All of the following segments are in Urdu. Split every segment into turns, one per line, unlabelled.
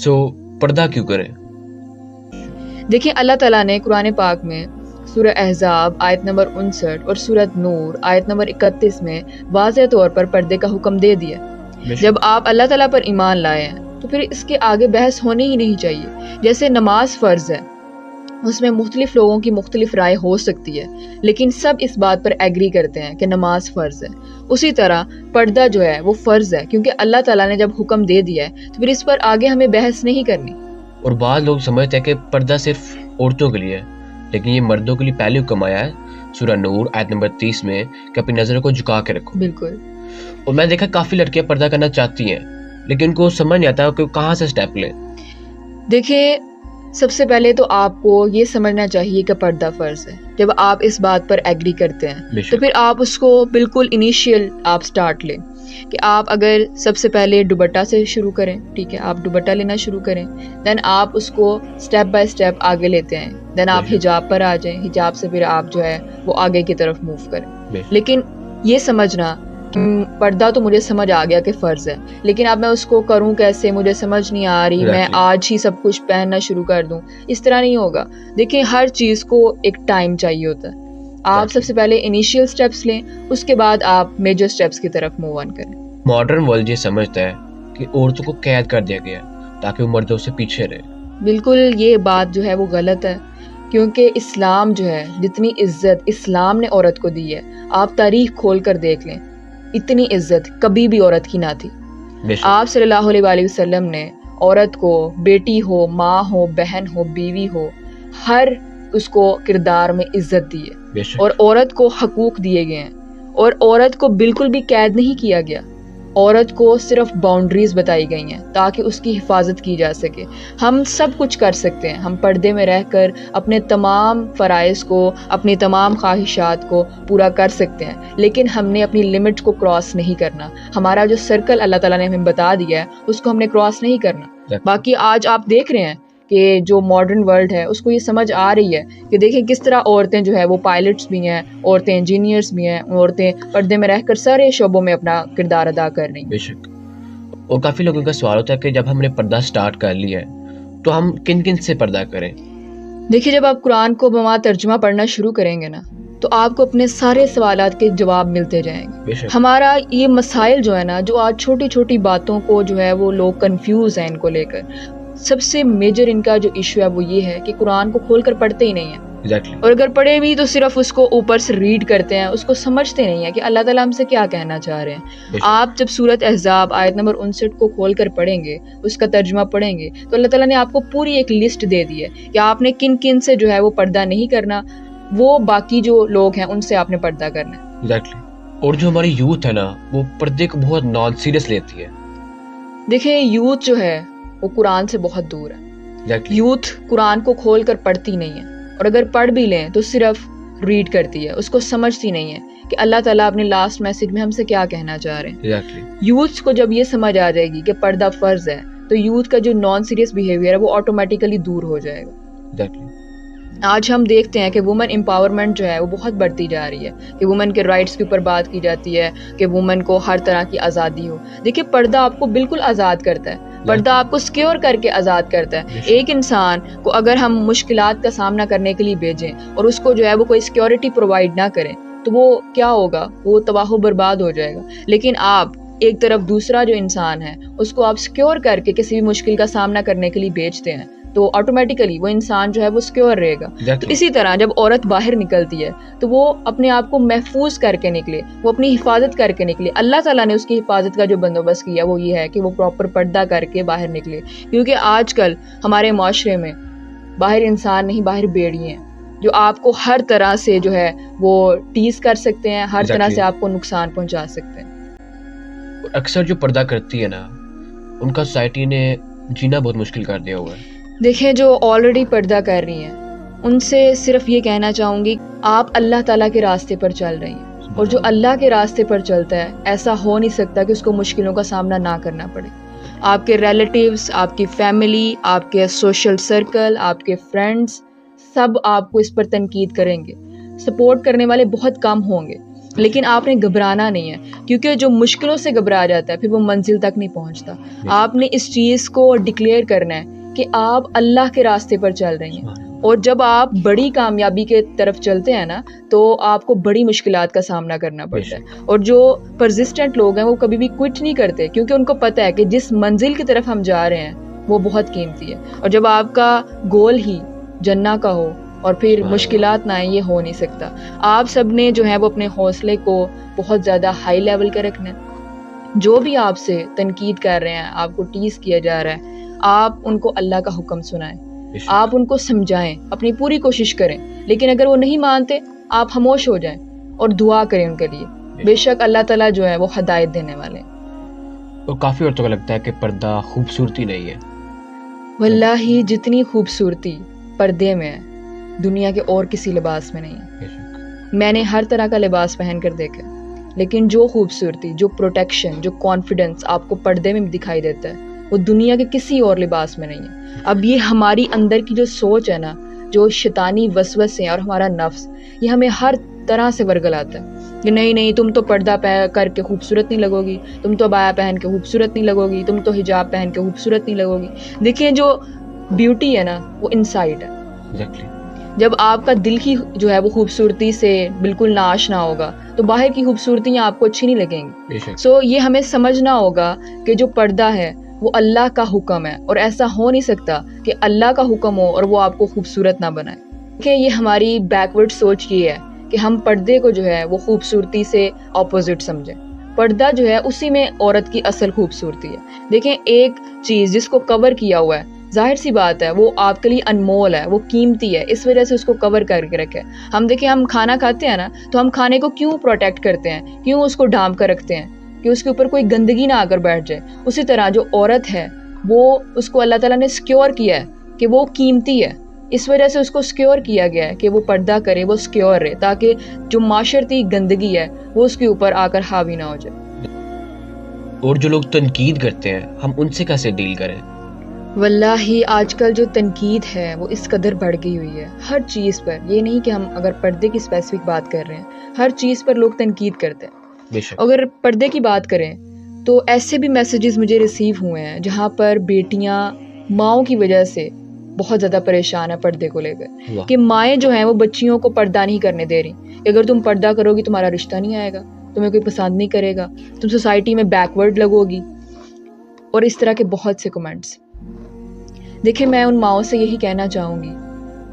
سو پردہ کیوں کریں؟
دیکھیں اللہ تعالیٰ نے قرآن پاک میں سورہ احزاب آیت نمبر 59 اور سورۃ نور آیت نمبر 31 میں واضح طور پر پردے کا حکم دے دیا. جب آپ اللہ تعالیٰ پر ایمان لائے ہیں تو پھر اس کے آگے بحث ہونی ہی نہیں چاہیے. جیسے نماز فرض ہے، اس میں مختلف لوگوں کی مختلف رائے ہو سکتی ہے، لیکن سب اس بات پر ایگری کرتے ہیں کہ نماز فرض ہے. اسی طرح پردہ جو ہے وہ فرض ہے، کیونکہ اللہ تعالیٰ نے جب حکم دے دیا ہے تو پھر اس پر آگے ہمیں بحث نہیں کرنی.
اور بعض لوگ سمجھتے ہیں کہ پردہ صرف عورتوں کے لیے ہے، لیکن یہ مردوں کے لیے پہلے حکم آیا ہے سورہ نور آیت نمبر 30 میں کہ اپنی نظروں کو جھکا کے رکھو.
بالکل.
اور میں دیکھا کافی لڑکیاں پردہ کرنا چاہتی ہیں لیکن ان کو سمجھ نہیں آتا کہ کہاں سے سٹیپ لیں.
دیکھیں سب سے پہلے تو آپ کو یہ سمجھنا چاہیے کہ پردہ فرض ہے. جب آپ اس بات پر ایگری کرتے ہیں تو پھر آپ اس کو بالکل انیشیل آپ سٹارٹ لیں کہ آپ اگر سب سے پہلے دوپٹہ سے شروع کریں، ٹھیک ہے، آپ دوپٹہ لینا شروع کریں، دین آپ اس کو سٹیپ بائی سٹیپ آگے لیتے ہیں، دین آپ حجاب پر آ جائیں، حجاب سے پھر آپ جو ہے وہ آگے کی طرف موو کریں. لیکن یہ سمجھنا پردہ تو مجھے سمجھ آ گیا کہ فرض ہے، لیکن اب میں اس کو کروں کیسے، مجھے سمجھ نہیں آ رہی، میں آج ہی سب کچھ پہننا شروع کر دوں، اس طرح نہیں ہوگا. دیکھیں ہر چیز کو ایک ٹائم چاہیے ہوتا ہے. آپ سب سے پہلے انیشیل سٹیپس لیں، اس کے بعد آپ میجر سٹیپس کی طرف موو آن کریں.
ماڈرن ورلڈ یہ سمجھتا ہے کہ عورتوں کو قید کر دیا گیا تاکہ وہ مردوں سے پیچھے رہے.
بالکل یہ بات جو ہے وہ غلط ہے، کیونکہ اسلام جو ہے جتنی عزت اسلام نے عورت کو دی ہے، آپ تاریخ کھول کر دیکھ لیں، اتنی عزت کبھی بھی عورت کی نہ تھی. آپ صلی اللہ علیہ وآلہ وسلم نے عورت کو بیٹی ہو، ماں ہو، بہن ہو، بیوی ہو، ہر اس کو کردار میں عزت دی ہے، اور عورت کو حقوق دیے گئے ہیں، اور عورت کو بالکل بھی قید نہیں کیا گیا. عورت کو صرف باؤنڈریز بتائی گئی ہیں تاکہ اس کی حفاظت کی جا سکے. ہم سب کچھ کر سکتے ہیں، ہم پردے میں رہ کر اپنے تمام فرائض کو، اپنی تمام خواہشات کو پورا کر سکتے ہیں، لیکن ہم نے اپنی لمٹ کو کراس نہیں کرنا. ہمارا جو سرکل اللہ تعالیٰ نے ہمیں بتا دیا ہے اس کو ہم نے کراس نہیں کرنا. باقی آج آپ دیکھ رہے ہیں کہ جو ماڈرن ورلڈ ہے اس کو یہ سمجھ آ رہی ہے کہ دیکھیں کس طرح عورتیں جو ہے وہ پائلٹس بھی ہیں، عورتیں انجینئرس بھی ہیں، عورتیں پردے میں رہ کر سارے شعبوں میں اپنا کردار ادا کر رہی ہیں.
بے شک. اور کافی لوگوں کا سوال ہوتا ہے کہ جب ہم نے پردہ سٹارٹ کر لیا ہے تو ہم کن کن سے پردہ کریں؟
دیکھیے جب آپ قرآن کو بما ترجمہ پڑھنا شروع کریں گے نا تو آپ کو اپنے سارے سوالات کے جواب ملتے جائیں گے. ہمارا یہ مسائل جو ہے نا، جو آج چھوٹی چھوٹی باتوں کو جو ہے وہ لوگ کنفیوز ہیں ان کو لے کر، سب سے میجر ان کا جو ایشو ہے وہ یہ ہے کہ قرآن کو کھول کر پڑھتے ہی نہیں ہیں. اور اگر پڑھے بھی تو صرف اس کو اوپر سے ریڈ کرتے ہیں، اس کو سمجھتے نہیں ہیں کہ اللہ تعالیٰ ہم سے کیا کہنا چاہ رہے ہیں. آپ جب سورۃ احزاب آیت نمبر 59 کو کھول کر پڑھیں گے، اس کا ترجمہ پڑھیں گے، تو اللہ تعالیٰ نے آپ کو پوری ایک لسٹ دے دی ہے کہ آپ نے کن کن سے جو ہے وہ پردہ نہیں کرنا، وہ باقی جو لوگ ہیں ان سے آپ نے پردہ کرنا ہے.
اور جو ہماری یوتھ ہے نا وہ پردے کو بہت نان سیریس لیتی ہے.
دیکھیں یوتھ جو ہے وہ قرآن سے بہت دور ہے. یوتھ قرآن کو کھول کر پڑھتی نہیں ہے، اور اگر پڑھ بھی لیں تو صرف ریڈ کرتی ہے، اس کو سمجھتی نہیں ہے کہ اللہ تعالیٰ اپنے لاسٹ میسج میں ہم سے کیا کہنا چاہ رہے ہیں. یوتھ کو جب یہ سمجھ آ جائے گی کہ پردہ فرض ہے تو یوتھ کا جو نان سیریس بیہیویئر ہے وہ آٹومیٹیکلی دور ہو جائے گا. آج ہم دیکھتے ہیں کہ وومن امپاورمنٹ جو ہے وہ بہت بڑھتی جا رہی ہے، کہ وومن کے رائٹس کے اوپر بات کی جاتی ہے، کہ وومن کو ہر طرح کی آزادی ہو. دیکھیں پردہ آپ کو بالکل آزاد کرتا ہے، پردہ آپ کو سیکیور کر کے آزاد کرتا ہے. ایک انسان کو اگر ہم مشکلات کا سامنا کرنے کے لیے بھیجیں اور اس کو جو ہے وہ کوئی سیکیورٹی پرووائڈ نہ کریں تو وہ کیا ہوگا، وہ تباہ و برباد ہو جائے گا. لیکن آپ ایک طرف دوسرا جو انسان ہے اس کو آپ سیکیور کر کے کسی بھی مشکل کا سامنا کرنے کے لیے بھیجتے ہیں تو آٹومیٹیکلی وہ انسان جو ہے وہ سیکیور رہے گا. تو اسی طرح جب عورت باہر نکلتی ہے تو وہ اپنے آپ کو محفوظ کر کے نکلے، وہ اپنی حفاظت کر کے نکلے. اللہ تعالیٰ نے اس کی حفاظت کا جو بندوبست کیا وہ یہ ہے کہ وہ پراپر پردہ کر کے باہر نکلے. کیونکہ آج کل ہمارے معاشرے میں باہر انسان نہیں، باہر بیڑی ہیں جو آپ کو ہر طرح سے جو ہے وہ ٹیز کر سکتے ہیں، ہر طرح سے آپ کو نقصان پہنچا سکتے ہیں.
اکثر جو پردہ کرتی ہے نا ان کا سوسائٹی نے جینا بہت مشکل کر دیا ہوا ہے.
دیکھیں جو آلریڈی پردہ کر رہی ہیں ان سے صرف یہ کہنا چاہوں گی آپ اللہ تعالیٰ کے راستے پر چل رہی ہیں، اور جو اللہ کے راستے پر چلتا ہے ایسا ہو نہیں سکتا کہ اس کو مشکلوں کا سامنا نہ کرنا پڑے. آپ کے ریلیٹیوز، آپ کی فیملی، آپ کے سوشل سرکل، آپ کے فرینڈز سب آپ کو اس پر تنقید کریں گے، سپورٹ کرنے والے بہت کم ہوں گے. لیکن آپ نے گھبرانا نہیں ہے، کیونکہ جو مشکلوں سے گھبرا جاتا ہے پھر وہ منزل تک نہیں پہنچتا. آپ نے اس چیز کو ڈکلیئر کرنا ہے کہ آپ اللہ کے راستے پر چل رہی ہیں، اور جب آپ بڑی کامیابی کے طرف چلتے ہیں نا تو آپ کو بڑی مشکلات کا سامنا کرنا پڑتا ہے. اور جو پرزسٹنٹ لوگ ہیں وہ کبھی بھی کوئٹ نہیں کرتے، کیونکہ ان کو پتہ ہے کہ جس منزل کی طرف ہم جا رہے ہیں وہ بہت قیمتی ہے. اور جب آپ کا گول ہی جنت کا ہو اور پھر مشکلات نہ آئیں، یہ ہو نہیں سکتا. آپ سب نے جو ہے وہ اپنے حوصلے کو بہت زیادہ ہائی لیول کا رکھنا ہے. جو بھی آپ سے تنقید کر رہے ہیں، آپ کو ٹیز کیا جا رہا ہے، آپ ان کو اللہ کا حکم سنائیں، آپ ان کو سمجھائیں، اپنی پوری کوشش کریں. لیکن اگر وہ نہیں مانتے آپ خاموش ہو جائیں اور دعا کریں ان کے لیے. بے شک اللہ تعالیٰ جو ہے وہ ہدایت دینے والے ہیں.
اور کافی عورتوں کو لگتا ہے کہ پردہ خوبصورتی نہیں ہے.
واللہ جتنی خوبصورتی پردے میں ہے دنیا کے اور کسی لباس میں نہیں ہے. میں نے ہر طرح کا لباس پہن کر دیکھا، لیکن جو خوبصورتی، جو پروٹیکشن، جو کانفیڈنس آپ کو پردے میں دکھائی دیتا ہے وہ دنیا کے کسی اور لباس میں نہیں ہے. اب یہ ہماری اندر کی جو سوچ ہے نا، جو شیطانی وسوسے اور ہمارا نفس، یہ ہمیں ہر طرح سے ورگلاتا ہے کہ نہیں تم تو پردہ کر کے خوبصورت نہیں لگو گی، تم تو عبایا پہن کے خوبصورت نہیں لگو گی، تم تو حجاب پہن کے خوبصورت نہیں لگو گی. دیکھیں جو بیوٹی ہے نا وہ انسائڈ ہے. جب آپ کا دل ہی جو ہے وہ خوبصورتی سے بالکل ناآشنا ہوگا تو باہر کی خوبصورتیاں آپ کو اچھی نہیں لگیں گی. سو یہ ہمیں سمجھنا ہوگا کہ جو پردہ ہے وہ اللہ کا حکم ہے، اور ایسا ہو نہیں سکتا کہ اللہ کا حکم ہو اور وہ آپ کو خوبصورت نہ بنائے. کہ یہ ہماری بیکورڈ سوچ یہ ہے کہ ہم پردے کو جو ہے وہ خوبصورتی سے اپوزٹ سمجھیں. پردہ جو ہے اسی میں عورت کی اصل خوبصورتی ہے. دیکھیں ایک چیز جس کو کور کیا ہوا ہے، ظاہر سی بات ہے وہ آپ کے لیے انمول ہے، وہ قیمتی ہے، اس وجہ سے اس کو کور کر کے رکھے. ہم دیکھیں ہم کھانا کھاتے ہیں نا تو ہم کھانے کو کیوں پروٹیکٹ کرتے ہیں، کیوں اس کو ڈھانپ کر رکھتے ہیں کہ اس کے اوپر کوئی گندگی نہ آ کر بیٹھ جائے. اسی طرح جو عورت ہے وہ اس کو اللہ تعالیٰ نے سیکیور کیا ہے کہ وہ قیمتی ہے، اس وجہ سے اس کو سیکیور کیا گیا ہے کہ وہ پردہ کرے، وہ سیکیور رہے، تاکہ جو معاشرتی گندگی ہے وہ اس کے اوپر آ کر حاوی نہ ہو جائے.
اور جو لوگ تنقید کرتے ہیں ہم ان سے کیسے ڈیل کریں؟
واللہ آج کل جو تنقید ہے وہ اس قدر بڑھ گئی ہوئی ہے ہر چیز پر. یہ نہیں کہ ہم اگر پردے کی اسپیسیفک بات کر رہے ہیں، ہر چیز پر لوگ تنقید کرتے ہیں. اگر پردے کی بات کریں تو ایسے بھی میسیجز مجھے ریسیو ہوئے ہیں جہاں پر بیٹیاں ماؤں کی وجہ سے بہت زیادہ پریشان ہیں پردے کو لے کر، کہ مائیں جو ہیں وہ بچیوں کو پردہ نہیں کرنے دے رہی کہ اگر تم پردہ کرو گی تمہارا رشتہ نہیں آئے گا، تمہیں کوئی پسند نہیں کرے گا، تم سوسائٹی میں بیکورڈ لگو گی، اور اس طرح کے بہت سے کمنٹس. دیکھیں میں ان ماؤں سے یہی کہنا چاہوں گی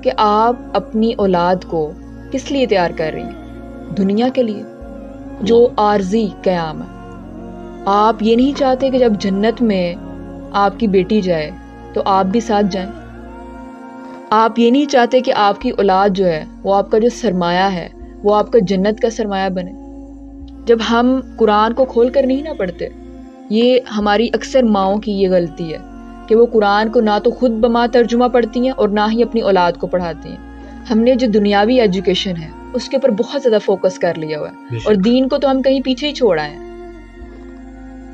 کہ آپ اپنی اولاد کو کس لیے تیار کر رہی ہیں؟ دنیا کے لیے جو عارضی قیام ہے. آپ یہ نہیں چاہتے کہ جب جنت میں آپ کی بیٹی جائے تو آپ بھی ساتھ جائیں. آپ یہ نہیں چاہتے کہ آپ کی اولاد جو ہے وہ آپ کا جو سرمایہ ہے وہ آپ کا جنت کا سرمایہ بنے. جب ہم قرآن کو کھول کر نہیں نہ پڑھتے، یہ ہماری اکثر ماؤں کی یہ غلطی ہے کہ وہ قرآن کو نہ تو خود بما ترجمہ پڑھتی ہیں اور نہ ہی اپنی اولاد کو پڑھاتی ہیں. ہم نے جو دنیاوی ایجوکیشن ہے اس کے اوپر بہت زیادہ فوکس کر لیا ہوا ہے، اور دین کو تو ہم کہیں پیچھے ہی چھوڑ آئے ہیں.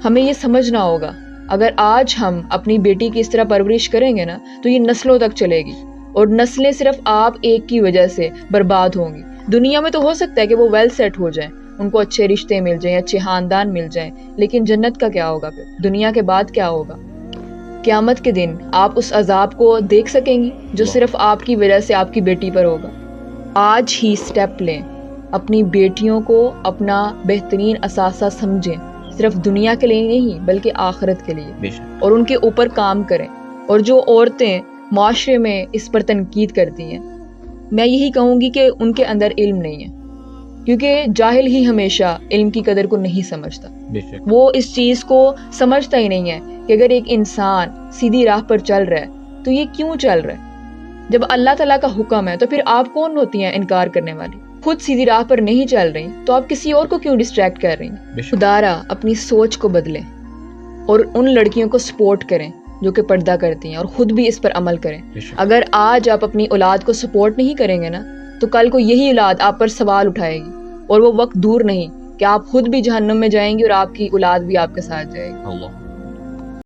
ہمیں یہ سمجھنا ہوگا اگر آج ہم اپنی بیٹی کی اس طرح پرورش کریں گے نا تو یہ نسلوں تک چلے گی، اور نسلیں صرف آپ ایک کی وجہ سے برباد ہوں گی. دنیا میں تو ہو سکتا ہے کہ وہ ویل سیٹ ہو جائیں، ان کو اچھے رشتے مل جائیں، اچھے خاندان مل جائیں، لیکن جنت کا کیا ہوگا؟ پھر دنیا کے بعد کیا ہوگا؟ قیامت کے دن آپ اس عذاب کو دیکھ سکیں گی جو صرف آپ کی وجہ سے آپ کی بیٹی پر ہوگا. آج ہی سٹیپ لیں، اپنی بیٹیوں کو اپنا بہترین اثاثہ سمجھیں، صرف دنیا کے لیے نہیں بلکہ آخرت کے لیے، اور ان کے اوپر کام کریں. اور جو عورتیں معاشرے میں اس پر تنقید کرتی ہیں، میں یہی کہوں گی کہ ان کے اندر علم نہیں ہے، کیونکہ جاہل ہی ہمیشہ علم کی قدر کو نہیں سمجھتا. وہ اس چیز کو سمجھتا ہی نہیں ہے کہ اگر ایک انسان سیدھی راہ پر چل رہا ہے تو یہ کیوں چل رہا ہے. جب اللہ تعالیٰ کا حکم ہے تو پھر آپ کون ہوتی ہیں انکار کرنے والی؟ خود سیدھی راہ پر نہیں چل رہی تو آپ کسی اور کو کیوں ڈسٹریکٹ کر رہی ہیں؟ خدارا اپنی سوچ کو بدلیں اور ان لڑکیوں کو سپورٹ کریں جو کہ پردہ کرتی ہیں، اور خود بھی اس پر عمل کریں. اگر آج آپ اپنی اولاد کو سپورٹ نہیں کریں گے نا تو کل کو یہی اولاد آپ پر سوال اٹھائے گی، اور وہ وقت دور نہیں کہ آپ خود بھی جہنم میں جائیں گی اور آپ کی اولاد بھی آپ کے ساتھ جائے گی.